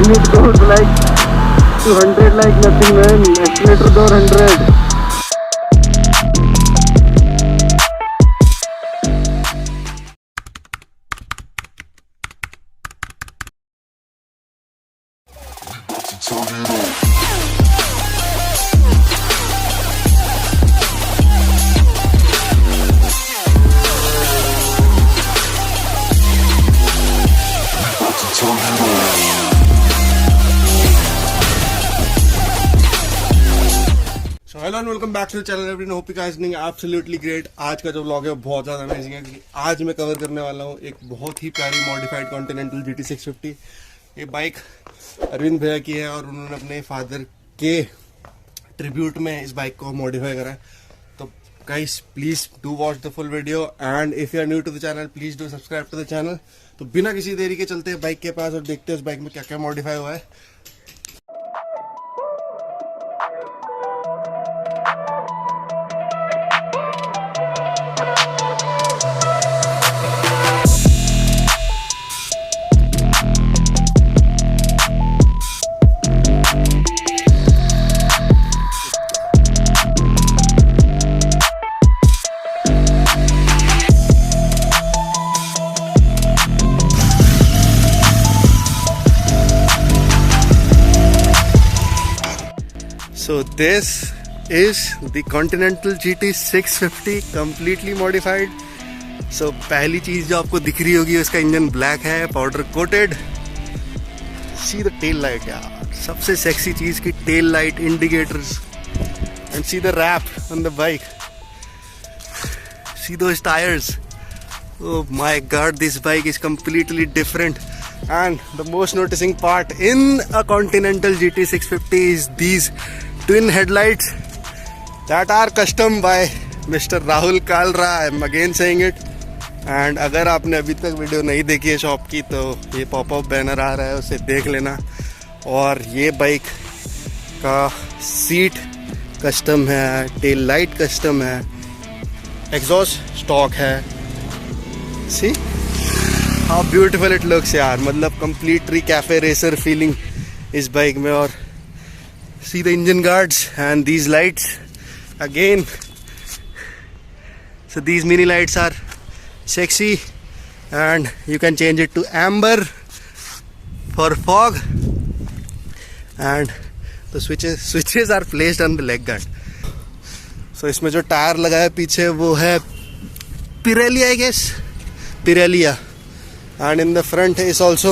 when it goes like 200 like nothing man, accelerator दो 100. Hello and welcome back to the channel everyone, hope you guys doing absolutely great. आज का जो vlog है बहुत ज़्यादा amazing है क्योंकि आज मैं कवर करने वाला हूँ एक बहुत ही प्यारी मॉडिफाइड कॉन्टिनेंटल GT 650। ये बाइक अरविंद भैया की है और उन्होंने अपने फादर के ट्रिब्यूट में इस बाइक को मॉडिफाई करा है। तो guys please do watch the full video and if you are new to the channel please do subscribe to the channel. तो बिना किसी देरी के चलते हैं बाइक के पास और देखते हैं उस बाइक में क्या क्या मॉडिफाई हुआ है। So this is the Continental GT 650 completely modified. So पहली चीज जो आपको दिख रही होगी उसका इंजन ब्लैक है, powder coated. See the tail light यार, सबसे सेक्सी चीज की tail light indicators and see the wrap on the bike, see those tyres. Oh my god, this bike is completely different. And the most noticing part in a Continental GT 650 is these twin headlights that are custom by Mr. Rahul Kalra. I'm again saying it. And अगर आपने अभी तक video नहीं देखी है shop की तो ये पॉपअप बैनर आ रहा है, उसे देख लेना। और ये बाइक का सीट कस्टम है, टेल लाइट कस्टम है, एग्जॉस्ट स्टॉक है। See how beautiful it looks यार, मतलब कंप्लीटली कैफे रेसर फीलिंग इस बाइक में। और see the engine guards and these lights again. So these mini lights are sexy and you can change it to amber for fog and the switches are placed on the leg guard. So इसमें जो tyre लगा है पीछे वो है Pirelli I guess, Pirelli, and in the front is also,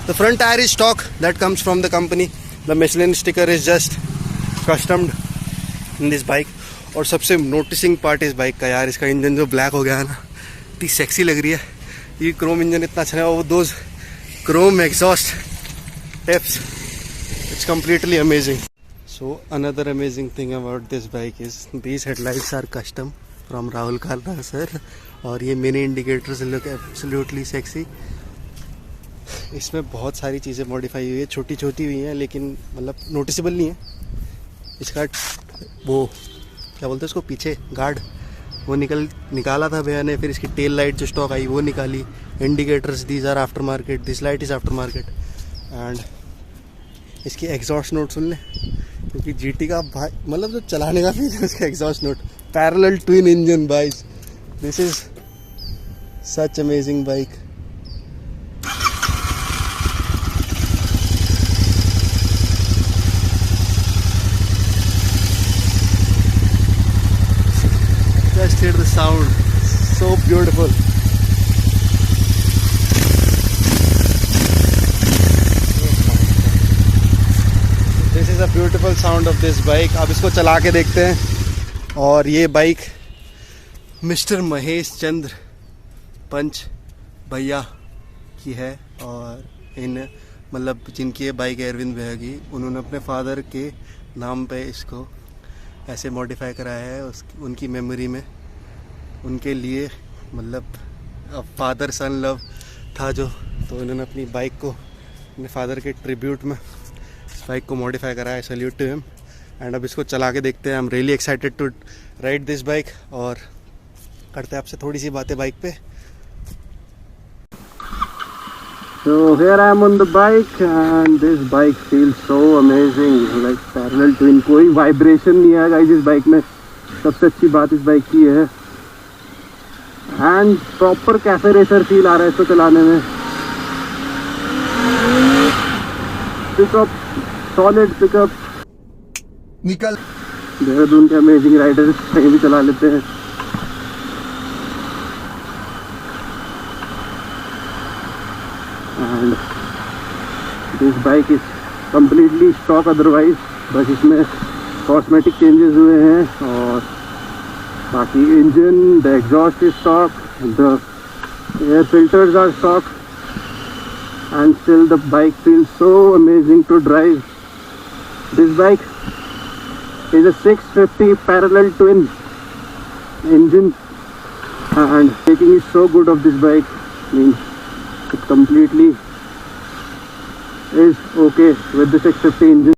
the front tire is stock that comes from the company. The Michelin sticker is just customed in this bike. और सबसे noticing part इस bike का यार, इसका engine जो black हो गया है ना, इतनी सेक्सी लग रही है। ये क्रोम इंजन इतना अच्छा है, वो those Chrome exhaust tips, it's completely amazing. So another amazing thing about this bike is these headlights are custom from Rahul Kalra sir. और ये mini indicators look absolutely sexy. इसमें बहुत सारी चीज़ें मॉडिफाई हुई है, छोटी छोटी हुई हैं लेकिन मतलब नोटिसेबल नहीं है। इसका वो क्या बोलते हैं उसको, पीछे गार्ड वो निकाला था भैया ने, फिर इसकी टेल लाइट जो स्टॉक आई वो निकाली। Indicators these are aftermarket, this light is aftermarket. And इसकी एग्जॉस्ट नोट सुन ले, क्योंकि GT का भाई मतलब जो चलाने का फील है उसका exhaust note. Parallel twin engine bikes, this is such amazing bike. Just hear the sound, so beautiful. This is a beautiful sound of this bike. अब इसको चला के देखते हैं। और ये बाइक मिस्टर महेश चंद्र पंच भैया की है, और इन मतलब जिनकी ये बाइक है अरविंद भैया की, उन्होंने अपने फादर के नाम पे इसको ऐसे मॉडिफाई कराया है उनकी मेमोरी में, उनके लिए। मतलब फादर सन लव था जो, तो इन्होंने अपनी बाइक को अपने फादर के ट्रिब्यूट में इस बाइक को मॉडिफाई कराया है। Salute to him. एंड अब इसको चला के देखते हैं। I am really excited to ride this bike और करते हैं आपसे थोड़ी सी बातें बाइक पे। So here I am on the bike and this bike feels so amazing, like parallel twin. कोई वाइब्रेशन नहीं है गाइस इस बाइक में, सबसे अच्छी बात इस बाइक की है. And proper cafe racer feel आ रहा है इसको चलाने में. Pickup, solid pickup. निकल. देहरादून के अमेजिंग राइडर्स कहीं भी चला लेते हैं. And this bike is completely stock otherwise, बस इसमें कॉस्मेटिक चेंजेस हुए हैं और बाकी engine, the exhaust is stock, the air filters are stock and still the bike feels so amazing to drive. This bike is a 650 parallel twin engine and taking is so good of this bike, means it completely is okay with the 650 engine.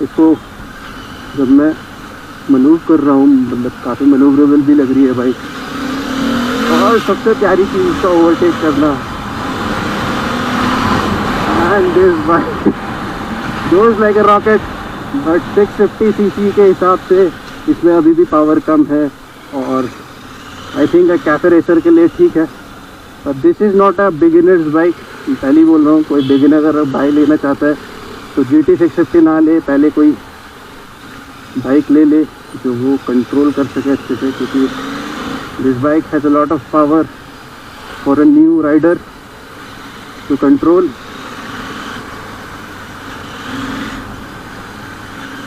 इसको जब मैं मनूव कर रहा हूँ मतलब काफ़ी मनूवरेबल भी लग रही है बाइक. और सबसे प्यारी चीज़ इसका ओवरटेक करना. And this bike goes like a rocket, but 650 CC के हिसाब से इसमें अभी भी पावर कम है और आई थिंक कैफे रेसर के लिए ठीक है. But this is not a beginners bike. पहले ही बोल रहा हूँ, कोई बिगिनर अगर बाइक लेना चाहता है तो GT 650 ना ले, पहले कोई बाइक ले ले जो वो कंट्रोल कर सके अच्छे से, क्योंकि this bike has a lot of power for a new rider to control.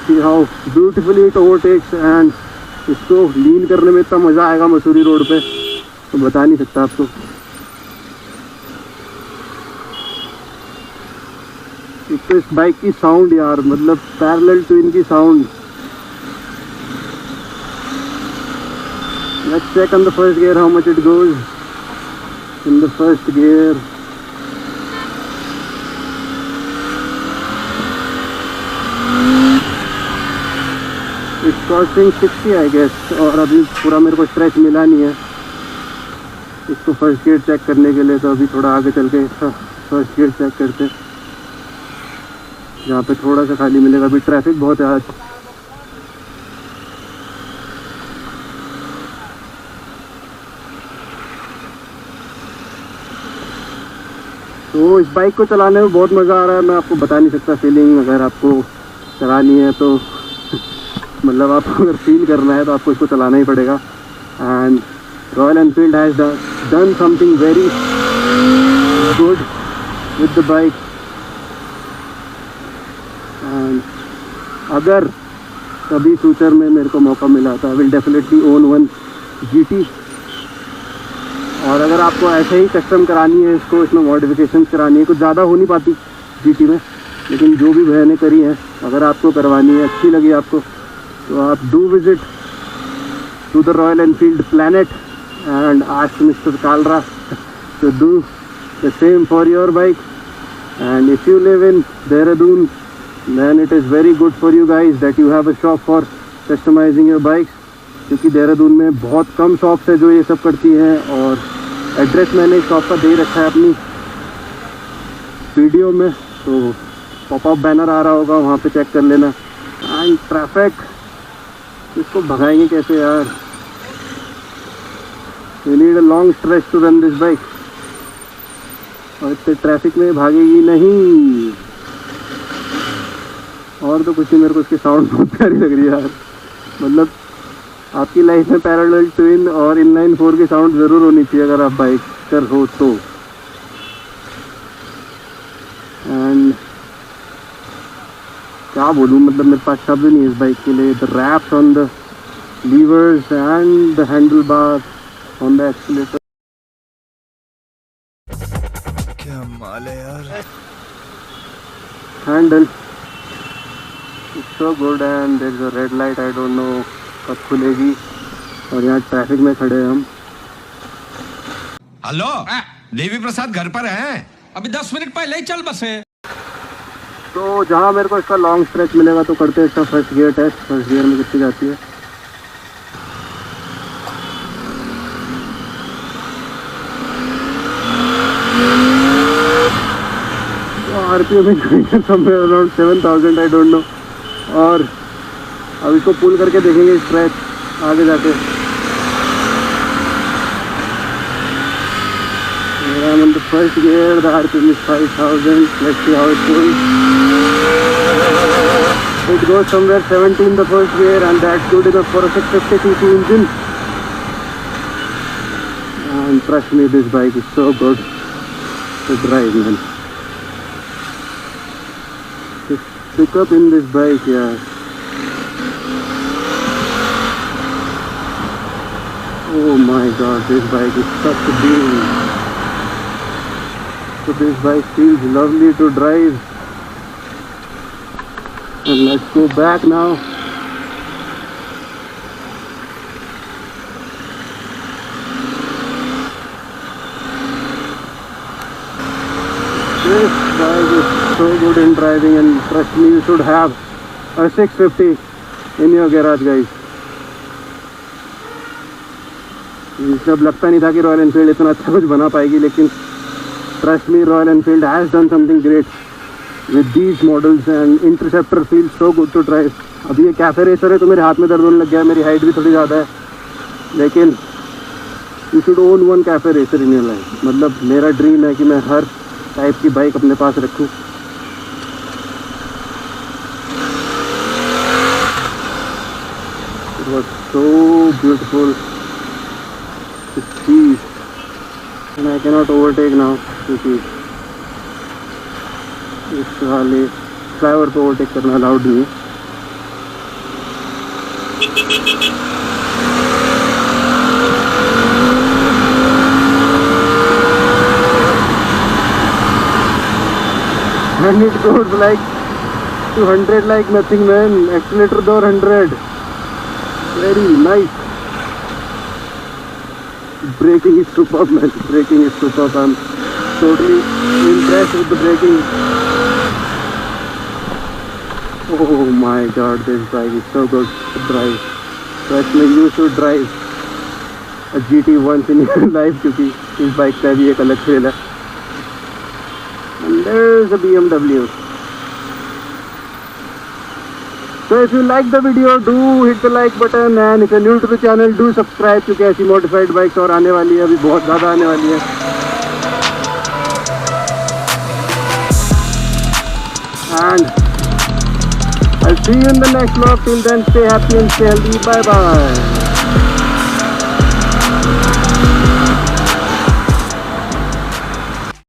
See how beautifully it overtakes and इसको लीन करने में इतना मज़ा आएगा मसूरी रोड पे तो बता नहीं सकता आपको. एक तो इस बाइक की साउंड यार, मतलब पैरेलल ट्विन की sound. Let's check on the first gear how much it goes. In the first gear, it's costing 60 I guess. और अभी पूरा मेरे को स्ट्रेच मिला नहीं है इसको फर्स्ट गियर चेक करने के लिए, तो अभी थोड़ा आगे चल के फर्स्ट गियर चेक करते हैं जहाँ पे थोड़ा सा खाली मिलेगा. अभी ट्रैफिक बहुत है आज. तो इस बाइक को चलाने में बहुत मज़ा आ रहा है, मैं आपको बता नहीं सकता फीलिंग. अगर आपको चलानी है तो मतलब आपको अगर फील करना है तो आपको इसको चलाना ही पड़ेगा. And royal Enfield has done something very good with the bike. And अगर कभी फ्यूचर में मेरे को मौका मिला तो I will definitely own one GT. और अगर आपको ऐसे ही कस्टम करानी है इसको, इसमें मॉडिफिकेशन करानी है, कुछ ज़्यादा हो नहीं पाती GT में, लेकिन जो भी बहनें करी हैं अगर आपको करवानी है, अच्छी लगी आपको, तो आप do visit to the Royal Enfield planet and ask mister Kalra to do the same for your bike. And if you live in Dehradun then it is very good for you guys that you have a shop for customizing your bikes, क्योंकि देहरादून में बहुत कम shops है जो ये सब करती हैं. और एड्रेस मैंने शॉप का दे रखा है अपनी वीडियो में, तो पॉपअप बैनर आ रहा होगा, वहाँ पे चेक कर लेना. एंड ट्रैफिक, इसको भगाएंगे कैसे यार. You need a long stretch to run this bike, और इतने ट्रैफिक में भागेगी नहीं. और तो कुछ नहीं, मेरे को उसकी साउंड बहुत प्यारी लग रही है यार. मतलब आपकी लाइफ में पैरेलल ट्विन और इनलाइन 4 की साउंड ज़रूर होनी चाहिए अगर आप बाइकर हो तो. एंड क्या बोलूँ, मतलब मेरे पास शब्द नहीं है इस बाइक के लिए. The wraps on the levers and the handlebar on the accelerator, क्या माल है यार. Handle it's so good. And there is a red light, I don't know कब खुलेगी, और यहाँ ट्रैफिक में खड़े हैं हम. हेलो, देवी प्रसाद घर पर हैं? अभी 10 मिनट पहले ही चल बसे. तो जहाँ मेरे को इसका लॉन्ग स्ट्रेच मिलेगा तो करते हैं इसका first gear test. First gear में कितनी जाती है. RPM is somewhere around 7000, I don't know. और अब इसको पुल करके देखेंगे स्ट्रेच आगे जाके. I'm on the first gear, the RPM is 5000. Let's see how it goes. It goes somewhere 70 in the first gear, and that's good enough for a 650cc engine. And trust me, this bike is so good to drive, man. Just pick up in this bike, yeah. Oh my god, this bike is such a deal. So this bike feels lovely to drive. And let's go back now. This bike is so good in driving, and trust me, you should have a 650 in your garage, guys. इसलिए अब लगता नहीं था कि royal Enfield इतना अच्छा कुछ बना पाएगी, लेकिन trust me, Royal Enfield has done something great with these models, and Interceptor feels so good to drive. अभी ये कैफे रेसर है तो मेरे हाथ में दर्द होने लग गया है, मेरी हाइट भी थोड़ी ज़्यादा है, लेकिन you should own one cafe racer in your life. मतलब मेरा ड्रीम है कि मैं हर टाइप की बाइक अपने पास रखूँ. It was so beautiful to see. And I cannot overtake now क्योंकि इस वाले फ्लाईओवर पे ओवरटेक करना अलाउड नहीं है. And it goes like 200 like nothing, man. Accelerator दो 100. Very nice. Braking is superb, man. Braking is superb. I'm totally impressed with the braking. Oh my god, this bike is so good to drive. Trust me, you should drive a GT once in your life, क्योंकि इस bike का भी एक अलग fail है. And there's a BMW. So if you like the video, do hit the like button, and if you're new to the channel, do subscribe, क्योंकि ऐसी modified bikes और आने वाली है, अभी बहुत ज़्यादा आने वाली है. And I'll see you in the next vlog. Till then, stay happy and stay healthy. Bye bye.